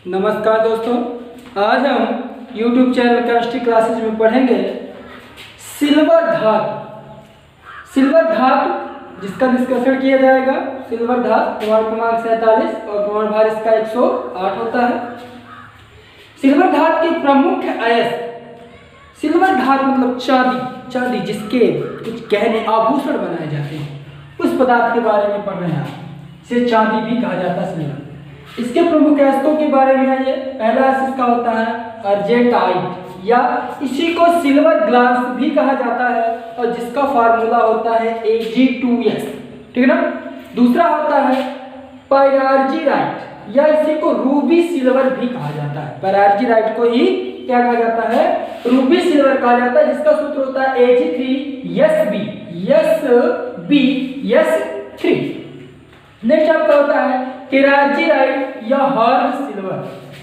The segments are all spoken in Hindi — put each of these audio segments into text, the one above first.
नमस्कार दोस्तों, आज हम YouTube चैनल केमिस्ट्री क्लासेज में पढ़ेंगे सिल्वर धातु। सिल्वर धातु जिसका डिस्कशन किया जाएगा। सिल्वर धातु प्रमाण क्रमांक 47 और प्रमाण भार इसका 108 होता है। सिल्वर धातु के प्रमुख अयस्क, सिल्वर धातु मतलब चांदी जिसके कुछ गहने आभूषण बनाए जाते हैं, उस पदार्थ के बारे में पढ़ रहे हैं। इसे चांदी भी कहा जाता है सिल्वर। इसके प्रमुख अयस्कों के बारे में आइए। पहला इसका होता है अर्जेंटाइट या इसी को सिल्वर ग्लास भी कहा जाता है और जिसका फार्मूला होता है Ag2S, ठीक है ना। दूसरा होता है पायरार्जीराइट या इसी को रूबी सिल्वर भी कहा जाता है। पायरार्जीराइट को ही क्या कहा जाता है? रूबी सिल्वर कहा जाता है, जिसका सूत्र होता है Ag3SB3। नेक्स्ट आपका होता है केरार्जीराइट या हॉर्न सिल्वर।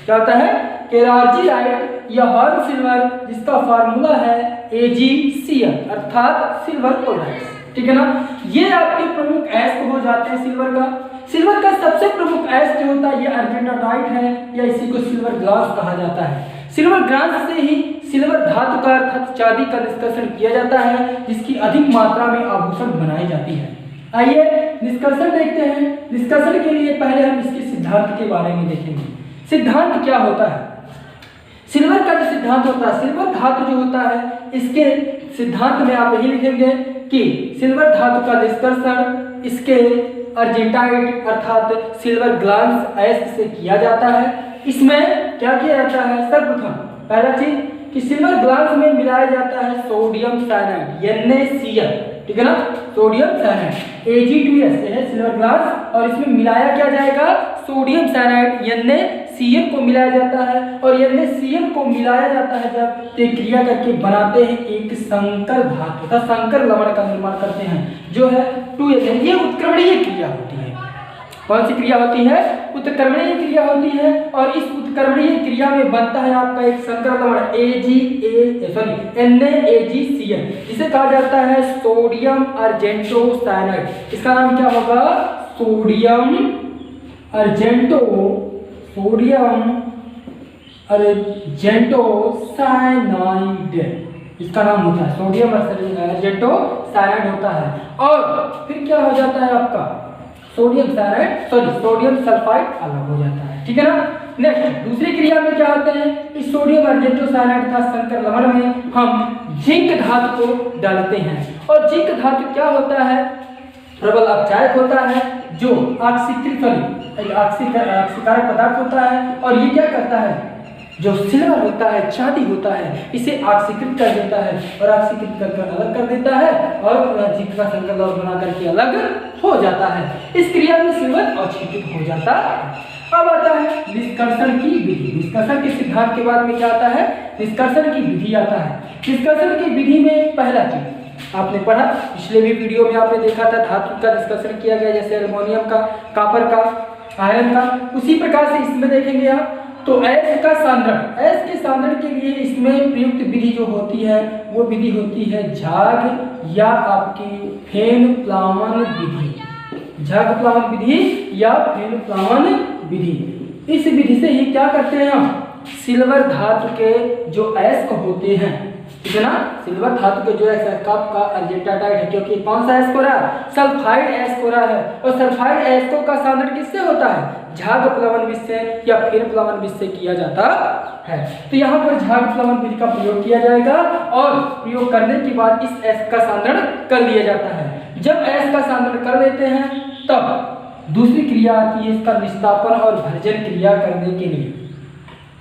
क्या होता है? केरार्जीराइट या हॉर्न सिल्वर, जिसका फार्मूला है AgCl अर्थात सिल्वर क्लोराइड, ठीक है ना। ये आपके प्रमुख अयस्क हो जाते हैं सिल्वर का। सिल्वर का सबसे प्रमुख अयस्क जो होता है ये अर्जेंटाइट है या इसी को सिल्वर ग्लास कहा जाता है। सिल्वर ग्लास से ही सिल्वर धातु का अर्थात चांदी का निष्कर्षण किया जाता है, जिसकी अधिक मात्रा में आभूषण बनाई जाती है। आइए निष्कर्षण देखते हैं। निष्कर्षण के लिए पहले हम इसके सिद्धांत के बारे में देखेंगे। सिद्धांत क्या होता है? सिल्वर का जो सिद्धांत होता है, सिल्वर धातु जो होता है, इसके सिद्धांत में आप यही लिखेंगे कि सिल्वर धातु का निष्कर्षण इसके अर्जेंटाइट अर्थात सिल्वर ग्लास अयस्क से किया जाता है। इसमें क्या किया जाता है? सर्वप्रथम पहला चीज कि सिल्वर ग्लास में मिलाया जाता है सोडियम साइनाइड NaCl, ठीक है ना। सोडियम साइनाइड Ag2S है सिल्वर ग्लास और इसमें मिलाया क्या जाएगा? सोडियम साइनाइड NaCl को मिलाया जाता है और NaCl को मिलाया जाता है जब ते क्रिया करके बनाते हैं एक संकर धातु का संकर लवण का निर्माण करते हैं जो है 2N। ये उत्क्रमणीय क्रिया होती है। कौन सी क्रिया होती है? उत्क्रमणीय क्रिया होती है और इस उत्क्रमणीय क्रिया में बनता है आपका एक संकर लवण NaCl, इसे कहा जाता है सोडियम अर्जेंटोसाइनाइड। इसका नाम क्या होगा? सोडियम अर्जेंटोसाइनाइड, इसका नाम होता है सोडियम अर्जेंटोसाइनाइड होता है। और फिर क्या हो जाता है आपका? सोडियम सल्फाइड अलग हो जाता है, ठीक है ना। नेक्स्ट दूसरी क्रिया में क्या होते हैं? इस सोडियम अर्जेंटोसाइनाइड का संकर लवण में हम जिंक धातु को डालते हैं और जिंक धातु क्या होता है? प्रबल अपचायक होता है जो ऑक्सीकारक पदार्थ होता है और ये क्या करता है? जो सिल्वर होता है, चांदी होता है, इसे ऑक्सीकृत कर देता है और ऑक्सीकृत कर अलग कर देता है और जिंक का संकर लवण बना करके अलग हो जाता है। इस क्रिया में सिल्वर अवक्षेपित हो जाता है। अब आता है निष्कर्षण की विधि। निष्कर्षण के सिद्धांत के बाद में क्या आता है? निष्कर्षण की विधि आता है। निष्कर्षण की विधि में पहला चीज आपने पढ़ा, पिछले भी वीडियो में आपने देखा था धातु का निष्कर्षण किया गया, जैसे एल्युमिनियम का, कॉपर का, आयरन का। उसी प्रकार से इसमें देखेंगे आप तो अयस्क का सांद्रण, अयस्क के सांद्रण के लिए इसमें प्रयुक्त विधि जो होती है वो विधि होती है झाग या आपकी फेन प्लावन विधि। झाग प्लावन विधि या फेन प्लावन विधि। इस विधि से ही क्या करते हैं हम? सिल्वर धातु के जो अयस्क होते हैं, ठीक है ना, सिल्वर धातु के जो अयस्क का अर्जेंटाइट है, क्योंकि कौन सा अयस्क हो रहा है? सल्फाइड अयस्क हो रहा है और सल्फाइड अयस्कों का सांद्रण किससे होता है? झाग प्लवन विधि से या फेन प्लावन विधि से किया जाता है। तो यहाँ पर झाग प्लवन विधि का प्रयोग किया जाएगा और प्रयोग करने के बाद इस अयस्क का सांद्रण कर लिया जाता है। जब अयस्क का सांद्रण कर लेते हैं तब दूसरी क्रिया आती है इसका निस्तापन और भर्जन क्रिया करने के लिए।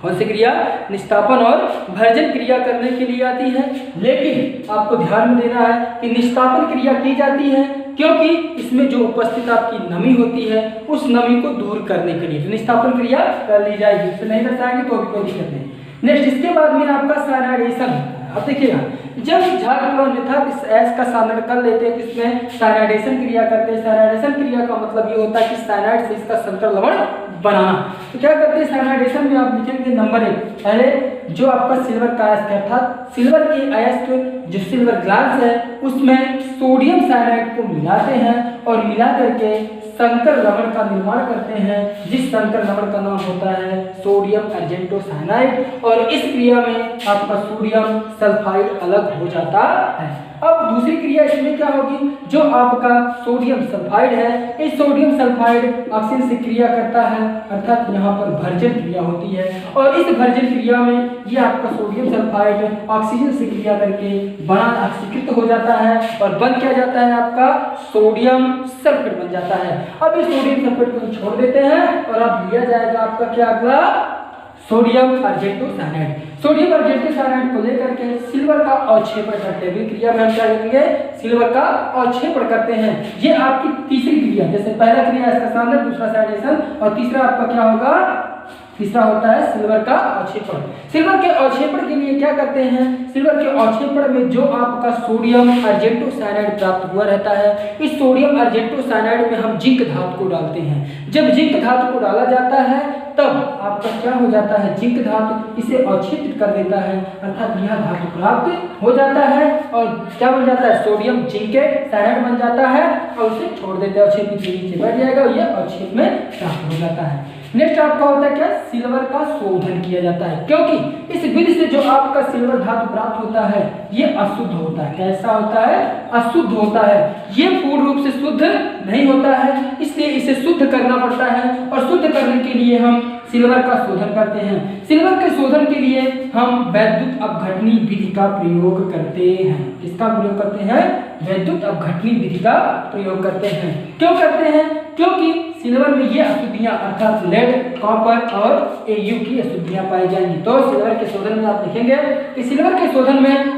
कौन सी क्रिया? निस्तापन और भर्जन क्रिया करने के लिए आती है। लेकिन आपको ध्यान में देना है कि निस्तापन क्रिया की जाती है क्योंकि इसमें जो उपस्थित आपकी नमी होती है उस नमी को दूर करने के लिए तो निस्तापन क्रिया कर ली जाएगी। इसे नहीं दर्शाएंगे तो भी कोई दिक्कत नहीं। नेक्स्ट इसके बाद में आपका साइनाइडेशन होता है। अब देखिएगा, जब झाग प्लवन अर्थात इस अयस्क का सांद्रण कर लेते हैं तो इसमें साइनाइडेशन क्रिया करते हैं। साइनाइडेशन क्रिया का मतलब ये होता है कि साइनाइड से इसका संकर लवण बनाना। तो क्या करते हैं? साइनाइडेशन में आप लिखेंगे नंबर 1, पहले जो आपका सिल्वर का अयस्क है अर्थात सिल्वर के अयस्क जो सिल्वर ग्लास है उसमें सोडियम साइनाइड को मिलाते हैं और मिला करके संकर लवण का निर्माण करते हैं, जिस संकर लवण का नाम होता है सोडियम अर्जेंटोसाइनाइड और इस क्रिया में आपका सोडियम सल्फाइड अलग हो जाता है। अब दूसरी क्रिया इसमें क्या होगी, जो आपका सोडियम सल्फाइड है, इस सोडियम सल्फाइड ऑक्सीजन से क्रिया करता है, अर्थात यहाँ पर भर्जन क्रिया होती है और इस भर्जन क्रिया में ये आपका सोडियम सल्फाइड ऑक्सीजन से क्रिया करके बना ऑक्सीकृत हो जाता है और बन क्या जाता है आपका सोडियम सल्फेट बन जाता है। अब इस सोडियम सल्फेट को छोड़ देते हैं और अब लिया जाएगा आपका क्या अगला सोडियम अर्जेंटोसाइनाइड। सोडियम अर्जेंटोसाइनाइड को लेकर के सिल्वर का अवक्षेपण करते हैं। क्रिया में हम क्या करेंगे, सिल्वर का अवक्षेपण करते हैं। ये आपकी तीसरी क्रिया, जैसे पहला क्रिया इसका सांद्रण, दूसरा साइडेशन और तीसरा आपका क्या होगा, तीसरा होता है सिल्वर का अवक्षेपण। सिल्वर के अवक्षेपण के लिए क्या करते हैं, सिल्वर के अवक्षेपण में जो आपका सोडियम अर्जेंटोसाइनाइड प्राप्त हुआ रहता है, इस सोडियम अर्जेंटोसाइनाइड में हम जिंक धातु को डालते हैं। जब जिंक धातु को डाला जाता है तब आपका क्या हो जाता है, जिंक धातु इसे अवक्षेपित कर देता है, अर्थात यह धातु प्राप्त हो जाता है और क्या बन जाता है, सोडियम जिंकेट साइनाइड बन जाता है और उसे छोड़ देते हैं, अवक्षेपित नीचे बैठ जाएगा और यह अवक्षेप में प्राप्त हो जाता है। नेक्स्ट आपका होता है क्या, सिल्वर का शोधन किया जाता है, क्योंकि इस विधि से जो आपका सिल्वर धातु प्राप्त होता है ये अशुद्ध होता है। कैसा होता है, अशुद्ध होता है। ये पूर्ण रूप से शुद्ध नहीं होता है, इसलिए इसे शुद्ध करना पड़ता है और शुद्ध करने के लिए हम सिल्वर का शोधन करते हैं। सिल्वर के शोधन के लिए हम वैद्युत अपघटनी विधि का प्रयोग करते हैं। किसका प्रयोग करते हैं, वैद्युत अपघटनी विधि का प्रयोग करते हैं। क्यों करते हैं, क्योंकि सिल्वर में ये अशुद्धियां अर्थात लेड, कॉपर और एयू की अशुद्धियां पाई जाएंगी। तो सिल्वर के शोधन में आप देखेंगे कि सिल्वर के शोधन में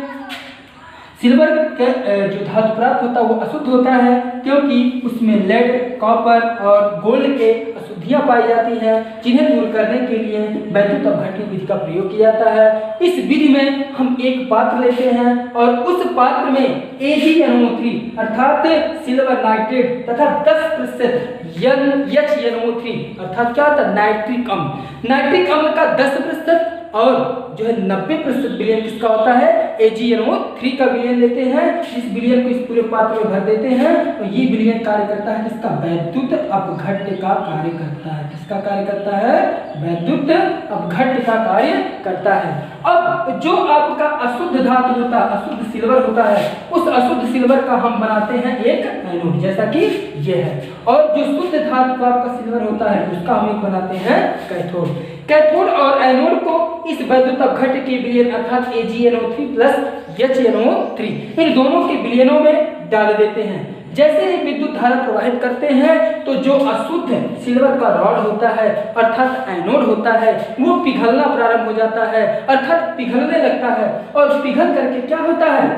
सिल्वर के जो धातु प्राप्त होता है वो अशुद्ध होता है, क्योंकि उसमें लेड, कॉपर और गोल्ड के अशुद्धियां पाई जाती हैं, जिन्हें दूर करने के लिए वैद्युत अपघटनी विधि का प्रयोग किया जाता है। इस विधि में हम एक पात्र लेते हैं और उस पात्र में AgNO3 अर्थात सिल्वर नाइट्रेट तथा 10% HNO3 अर्थात क्या होता है, नाइट्रिक अम्ल। नाइट्रिक अम्ल का 10% और जो है 90% विलयन किसका होता है, AgNO3 का विलयन लेते हैं। इस विलयन को इस पूरे पात्र में भर देते हैं और ये विलयन कार्य करता है किसका, वैद्युत अपघट्य का कार्य करता है। किसका कार्य करता है, वैद्युत अपघट्य का कार्य करता है। अब जो आपका अशुद्ध धातु होता है, अशुद्ध सिल्वर होता है, उस अशुद्ध सिल्वर का हम बनाते हैं एक एनोड, जैसा कि ये है। और जो शुद्ध धातु का आपका सिल्वर होता है उसका हम एक बनाते हैं कैथोड। कैथोड और एनोड को इस वैद्युत अपघट्य के विलयन अर्थात AgNO3 प्लस HNO3 इन दोनों के विलयनों में डाल देते हैं। जैसे ही विद्युत धारा प्रवाहित करते हैं तो जो अशुद्ध सिल्वर का रॉड होता है अर्थात एनोड होता है वो पिघलना प्रारंभ हो जाता है, अर्थात पिघलने लगता है और पिघल करके क्या होता है,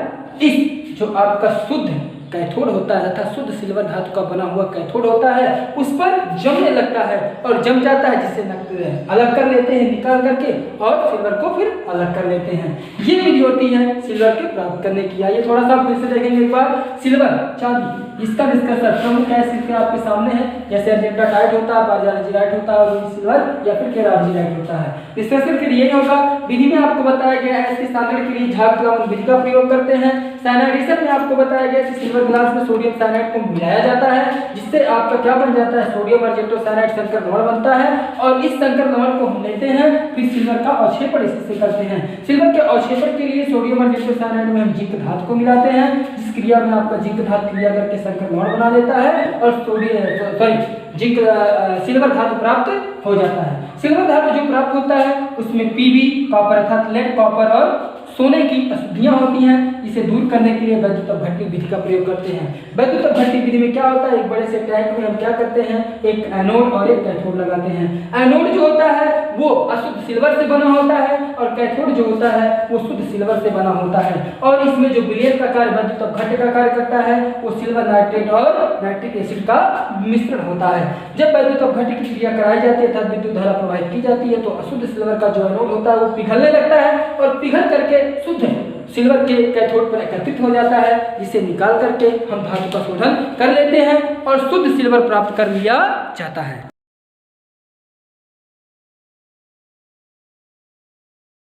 इस जो आपका शुद्ध कैथोड होता है तथा शुद्ध सिल्वर धातु का बना हुआ कैथोड होता है उस पर जमने लगता है और जम जाता है, जिससे अलग कर लेते हैं निकाल करके और सिल्वर को फिर अलग कर लेते हैं। ये विधि होती है सिल्वर के प्राप्त करने की। आइए थोड़ा सा फिर से देखेंगे एक बार। सिल्वर, चांदी, इसका डिस्कशन प्रमुख है आपके सामने है, जैसे अर्जेंटाटाइट होता है, बाजाराजिराइट होता है और सिल्वर या फिर केरार्जिराइट होता है। डिस्कशन के लिए होगा विधि में आपको बताया गया है इसके सांद्रण के लिए झाग विधि का प्रयोग करते हैं। साइनाइडेशन में आपको बताया गया कि सिल्वर ग्लास में सोडियम साइनाइड को मिलाया जाता है, जिससे आपका क्या बन जाता है, सोडियम अर्जेंटोसाइनाइड संकर लवण बनता है और इस संकर लवण को हम लेते हैं फिर सिल्वर का अवक्षेपण इससे करते हैं। सिल्वर के अवक्षेपण के लिए सोडियम अर्जेंटोसाइनाइड में हम जिंक धातु को मिलाते हैं, जिस क्रिया में आपका जिंक धातु क्रिया करके संकर लवण बना देता है और जिंक सिल्वर धातु प्राप्त हो जाता है। सिल्वर धातु जो प्राप्त होता है उसमें Pb कॉपर अर्थात लेड, कॉपर और सोने की अशुद्धियां होती हैं, इसे दूर करने के लिए वैद्युत अपघट्य विधि का प्रयोग करते हैं। वैद्युत अपघट्य विधि में क्या होता है, एक बड़े से टैंक में हम क्या करते हैं, एक एनोड और एक कैथोड लगाते हैं। एनोड जो होता है वो अशुद्ध सिल्वर से बना होता है और कैथोड जो होता है वो शुद्ध सिल्वर से बना होता है और इसमें जो विलयन का कार्य वैद्युत अपघट्य का कार्य करता है वो सिल्वर नाइट्रेट और नाइट्रिक एसिड का मिश्रण होता है। जब वैद्युत अपघट्य की क्रिया कराई जाती है तब विद्युत धारा प्रवाहित की जाती है तो अशुद्ध सिल्वर का जो एनोड होता है वो पिघलने लगता है और पिघल करके शुद्ध सिल्वर के कैथोड पर एकत्रित हो जाता है, जिसे निकाल करके हम धातु का शोधन कर लेते हैं और शुद्ध सिल्वर प्राप्त कर लिया जाता है।